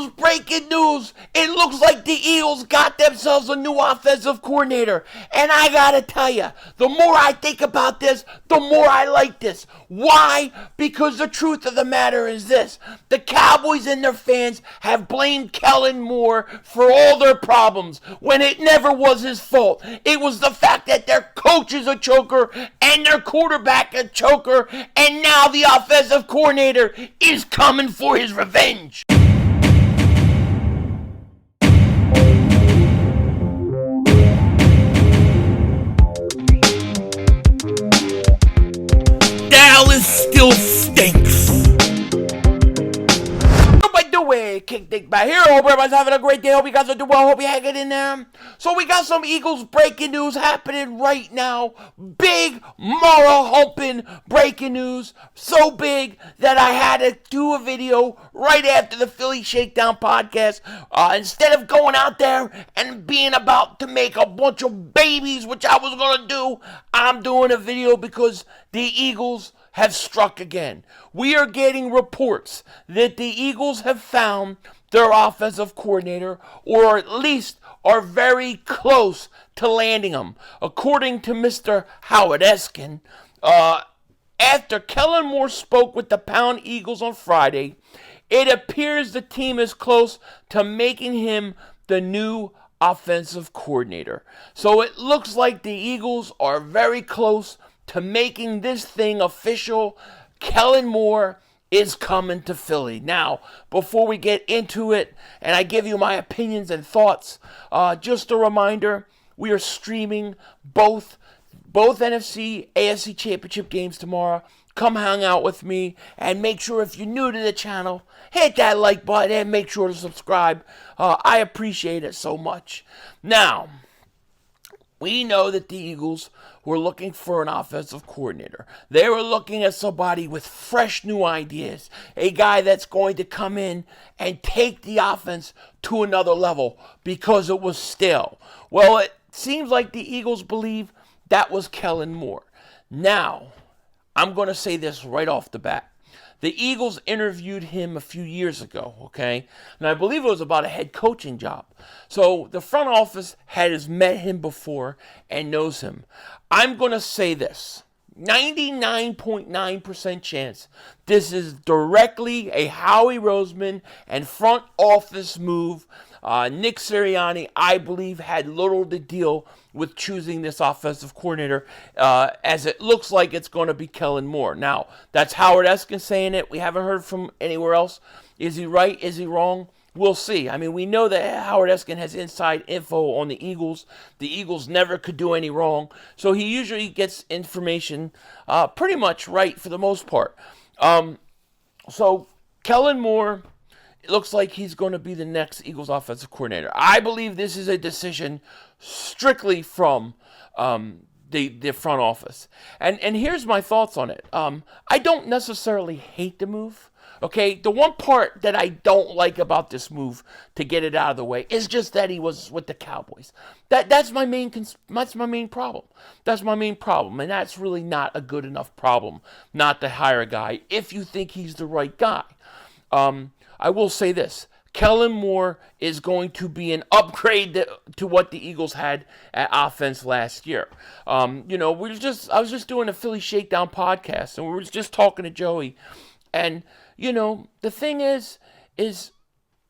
Eagles breaking news. It looks like the Eagles got themselves a new offensive coordinator. And I gotta tell you, the more I think about this, the more I like this. Why? Because the truth of the matter is this. The Cowboys and their fans have blamed Kellen Moore for all their problems when it never was his fault. It was the fact that their coach is a choker and their quarterback a choker, and now the offensive coordinator is coming for his revenge. Dallas still stinks. Kick Dingbat here. Hope everybody's having a great day. Hope you guys are doing well. Hope you hang it in there. So we got some Eagles breaking news happening right now. Big moral humping breaking news. So big that I had to do a video right after the Philly Shakedown podcast. Instead of going out there and being about to make a bunch of babies, which I was going to do, I'm doing a video because the Eagles have struck again. We are getting reports that the Eagles have found their offensive coordinator, or at least are very close to landing him. According to Mr. Howie, after Kellen Moore spoke with the Pound Eagles on Friday, it appears the team is close to making him the new offensive coordinator. So it looks like the Eagles are very close to making this thing official. Kellen Moore is coming to Philly. Now, before we get into it and I give you my opinions and thoughts, just a reminder, we are streaming both NFC, AFC Championship games tomorrow. Come hang out with me, and make sure if you're new to the channel, hit that like button and make sure to subscribe. I appreciate it so much. Now, we know that the Eagles were looking for an offensive coordinator. They were looking at somebody with fresh new ideas, a guy that's going to come in and take the offense to another level because it was stale. Well, it seems like the Eagles believe that was Kellen Moore. Now, I'm going to say this right off the bat. The Eagles interviewed him a few years ago, okay? And I believe it was about a head coaching job. So the front office has met him before and knows him. I'm going to say this. 99.9% chance this is directly a Howie Roseman and front office move. Nick Sirianni, I believe, had little to deal with choosing this offensive coordinator, as it looks like it's going to be Kellen Moore. Now, that's Howard Eskin saying it. We haven't heard from anywhere else. Is he right? Is he wrong? We'll see. I mean, we know that Howard Eskin has inside info on the Eagles. The Eagles never could do any wrong. So he usually gets information pretty much right for the most part. So Kellen Moore, it looks like he's going to be the next Eagles offensive coordinator. I believe this is a decision strictly from the front office. And here's my thoughts on it. I don't necessarily hate the move. Okay, the one part that I don't like about this move, to get it out of the way, is just that he was with the Cowboys. That's my main problem. That's my main problem, and that's really not a good enough problem not to hire a guy if you think he's the right guy. I will say this. Kellen Moore is going to be an upgrade to what the Eagles had at offense last year. I was just doing a Philly Shakedown podcast, and we were just talking to Joey. And, the thing is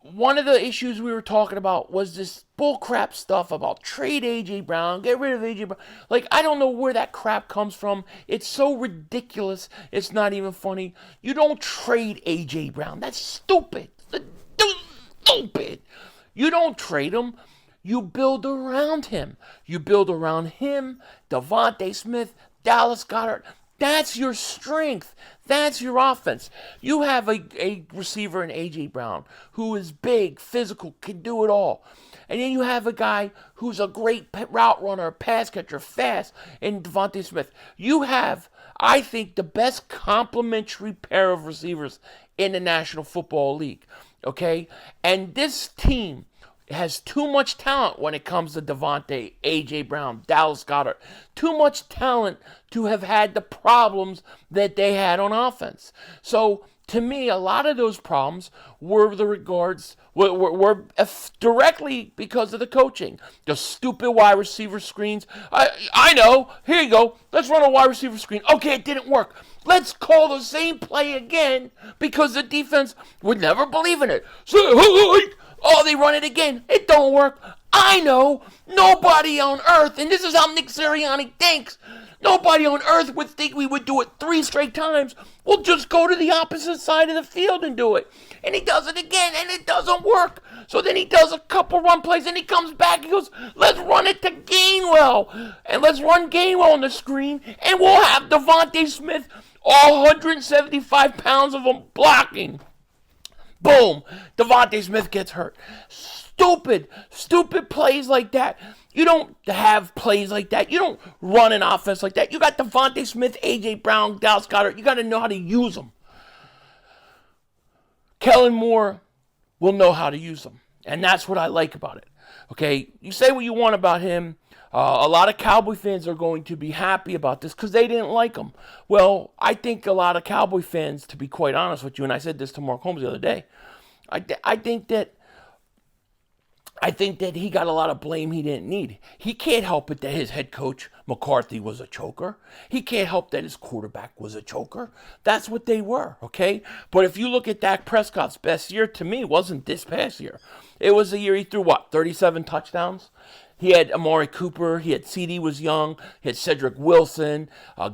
one of the issues we were talking about was this bullcrap stuff about trade A.J. Brown, get rid of A.J. Brown. Like, I don't know where that crap comes from. It's so ridiculous, it's not even funny. You don't trade A.J. Brown. That's stupid. Stupid. You don't trade him. You build around him. You build around him, DeVonta Smith, Dallas Goedert. That's your strength. That's your offense. You have a receiver in A.J. Brown who is big, physical, can do it all. And then you have a guy who's a great route runner, pass catcher, fast, in DeVonta Smith. You have, I think, the best complementary pair of receivers in the National Football League. Okay? And this team has too much talent when it comes to DeVonta, A.J. Brown, Dallas Goedert. Too much talent to have had the problems that they had on offense. So to me, a lot of those problems were directly because of the coaching. The stupid wide receiver screens. I know. Here you go. Let's run a wide receiver screen. Okay, it didn't work. Let's call the same play again because the defense would never believe in it. So, oh, they run it again. It don't work. I know. Nobody on earth, and this is how Nick Sirianni thinks, nobody on earth would think we would do it 3 straight times. We'll just go to the opposite side of the field and do it. And he does it again, and it doesn't work. So then he does a couple run plays, and he comes back. He goes, let's run it to Gainwell. And let's run Gainwell on the screen, and we'll have DeVonta Smith, all 175 pounds of him blocking. Boom. DeVonta Smith gets hurt. Stupid plays like that. You don't have plays like that. You don't run an offense like that. You got DeVonta Smith, A.J. Brown, Dallas Goedert. You got to know how to use them. Kellen Moore will know how to use them. And that's what I like about it. Okay, you say what you want about him. A lot of Cowboy fans are going to be happy about this because they didn't like him. Well, I think a lot of Cowboy fans, to be quite honest with you, and I said this to Mark Holmes the other day, I think that he got a lot of blame he didn't need. He can't help it that his head coach, McCarthy, was a choker. He can't help that his quarterback was a choker. That's what they were, okay? But if you look at Dak Prescott's best year, to me, wasn't this past year. It was the year he threw, 37 touchdowns? He had Amari Cooper. He had CD was young. He had Cedric Wilson.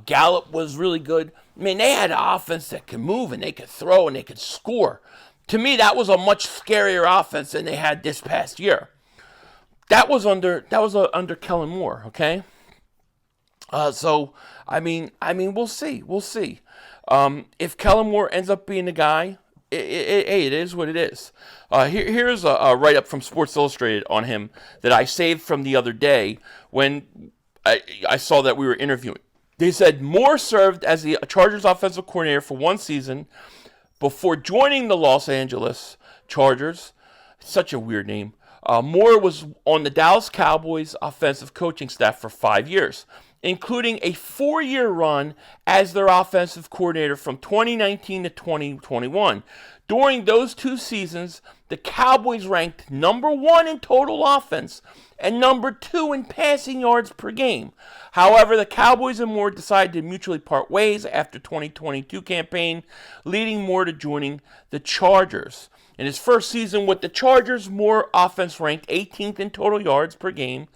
Gallup was really good. I mean, they had an offense that could move, and they could throw, and they could score. To me, that was a much scarier offense than they had this past year. That was under Kellen Moore, okay? So I mean, we'll see. If Kellen Moore ends up being the guy, it is what it is. Here's a write-up from Sports Illustrated on him that I saved from the other day when I saw that we were interviewing. They said Moore served as the Chargers offensive coordinator for 1 season before joining the Los Angeles Chargers. Such a weird name. Moore was on the Dallas Cowboys offensive coaching staff for 5 years, including a 4-year run as their offensive coordinator from 2019 to 2021. During those 2 seasons, the Cowboys ranked number 1 in total offense and number 2 in passing yards per game. However, the Cowboys and Moore decided to mutually part ways after 2022 campaign, leading Moore to joining the Chargers. In his first season with the Chargers, Moore offense ranked 18th in total yards per game,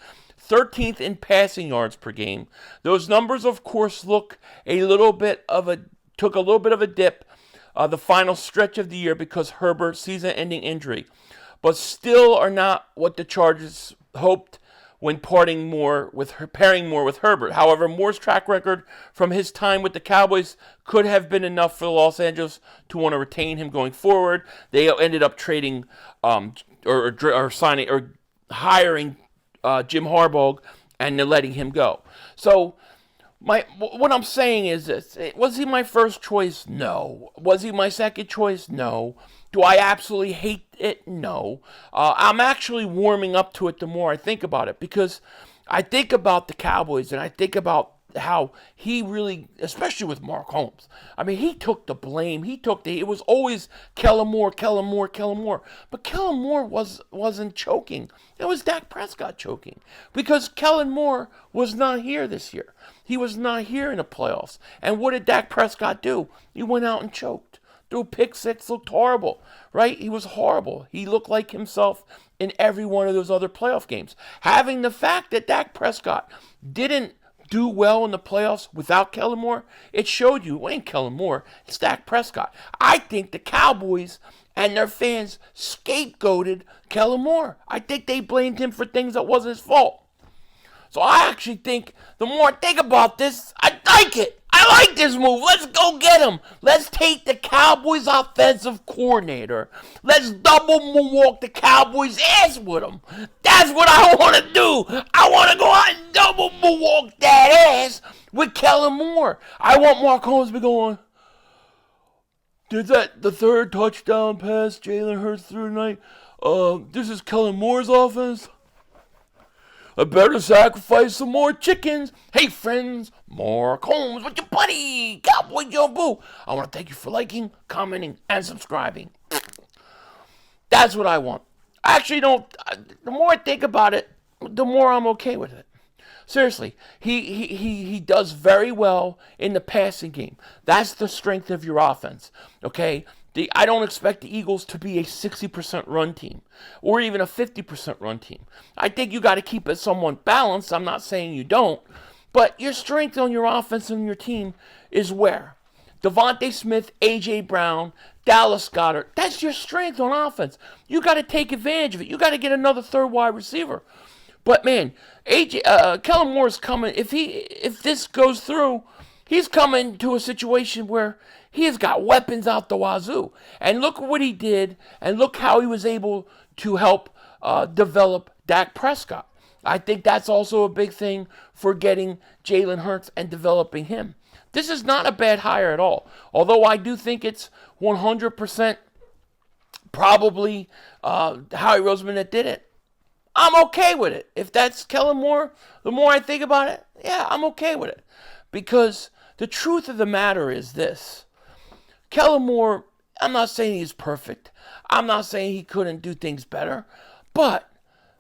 13th in passing yards per game. Those numbers, of course, took a little bit of a dip the final stretch of the year because Herbert's season-ending injury, but still are not what the Chargers hoped when pairing Moore with Herbert. However, Moore's track record from his time with the Cowboys could have been enough for Los Angeles to want to retain him going forward. They ended up trading or signing or hiring Jim Harbaugh and then letting him go. So what I'm saying is this: was he my first choice? No. Was he my second choice? No. Do I absolutely hate it? No. I'm actually warming up to it the more I think about it, because I think about the Cowboys and I think about how he really, especially with Mark Holmes, I mean, he took the blame. It was always Kellen Moore. But Kellen Moore wasn't choking. It was Dak Prescott choking, because Kellen Moore was not here this year. He was not here in the playoffs. And what did Dak Prescott do? He went out and choked. Threw pick six, looked horrible, right? He was horrible. He looked like himself in every one of those other playoff games. Having the fact that Dak Prescott didn't do well in the playoffs without Kellen Moore, it showed you it ain't Kellen Moore, it's Dak Prescott. I think the Cowboys and their fans scapegoated Kellen Moore. I think they blamed him for things that wasn't his fault. So I actually think, the more I think about this, I like it. I like this move. Let's go get him. Let's take the Cowboys offensive coordinator. Let's double moonwalk the Cowboys' ass with him. That's what I want to do. I want to go out and double moonwalk that ass with Kellen Moore. I want Mark Holmes to be going, did that the third touchdown pass Jalen Hurts through tonight? This is Kellen Moore's offense. I better sacrifice some more chickens. Hey, friends, Mark Holmes with your buddy, Cowboy Joe Boo. I want to thank you for liking, commenting, and subscribing. That's what I want. I actually don't. The more I think about it, the more I'm okay with it. Seriously, he does very well in the passing game. That's the strength of your offense. Okay? I don't expect the Eagles to be a 60% run team or even a 50% run team. I think you got to keep it somewhat balanced. I'm not saying you don't. But your strength on your offense and your team is where? DeVonta Smith, A.J. Brown, Dallas Goedert. That's your strength on offense. You got to take advantage of it. You got to get another third wide receiver. But man, Kellen Moore is coming. If this goes through, he's coming to a situation where he has got weapons out the wazoo. And look what he did, and look how he was able to help develop Dak Prescott. I think that's also a big thing for getting Jalen Hurts and developing him. This is not a bad hire at all. Although I do think it's 100% probably Howie Roseman that did it. I'm okay with it. If that's Kellen Moore, the more I think about it, yeah, I'm okay with it. Because the truth of the matter is this. Kellen Moore, I'm not saying he's perfect. I'm not saying he couldn't do things better. But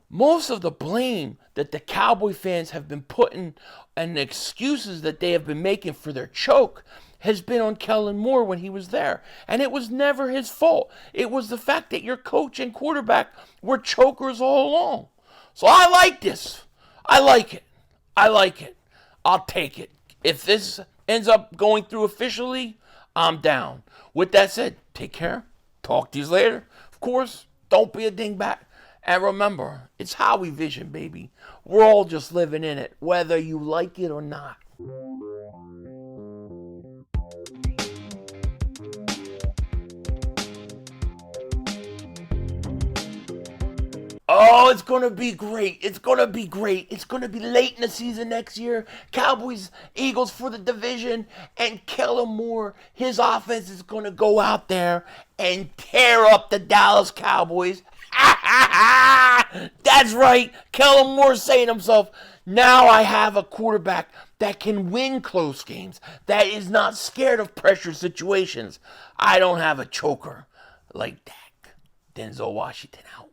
most of the blame that the Cowboy fans have been putting and the excuses that they have been making for their choke has been on Kellen Moore when he was there. And it was never his fault. It was the fact that your coach and quarterback were chokers all along. So I like this. I like it. I like it. I'll take it. If this ends up going through officially, I'm down. With that said, take care. Talk to you later. Of course, don't be a dingbat. And remember, it's Howie Vision, baby. We're all just living in it, whether you like it or not. Oh, it's going to be great. It's going to be great. It's going to be late in the season next year. Cowboys, Eagles for the division. And Kellen Moore, his offense is going to go out there and tear up the Dallas Cowboys. That's right. Kellen Moore saying to himself, now I have a quarterback that can win close games, that is not scared of pressure situations. I don't have a choker like Dak. Denzel Washington out.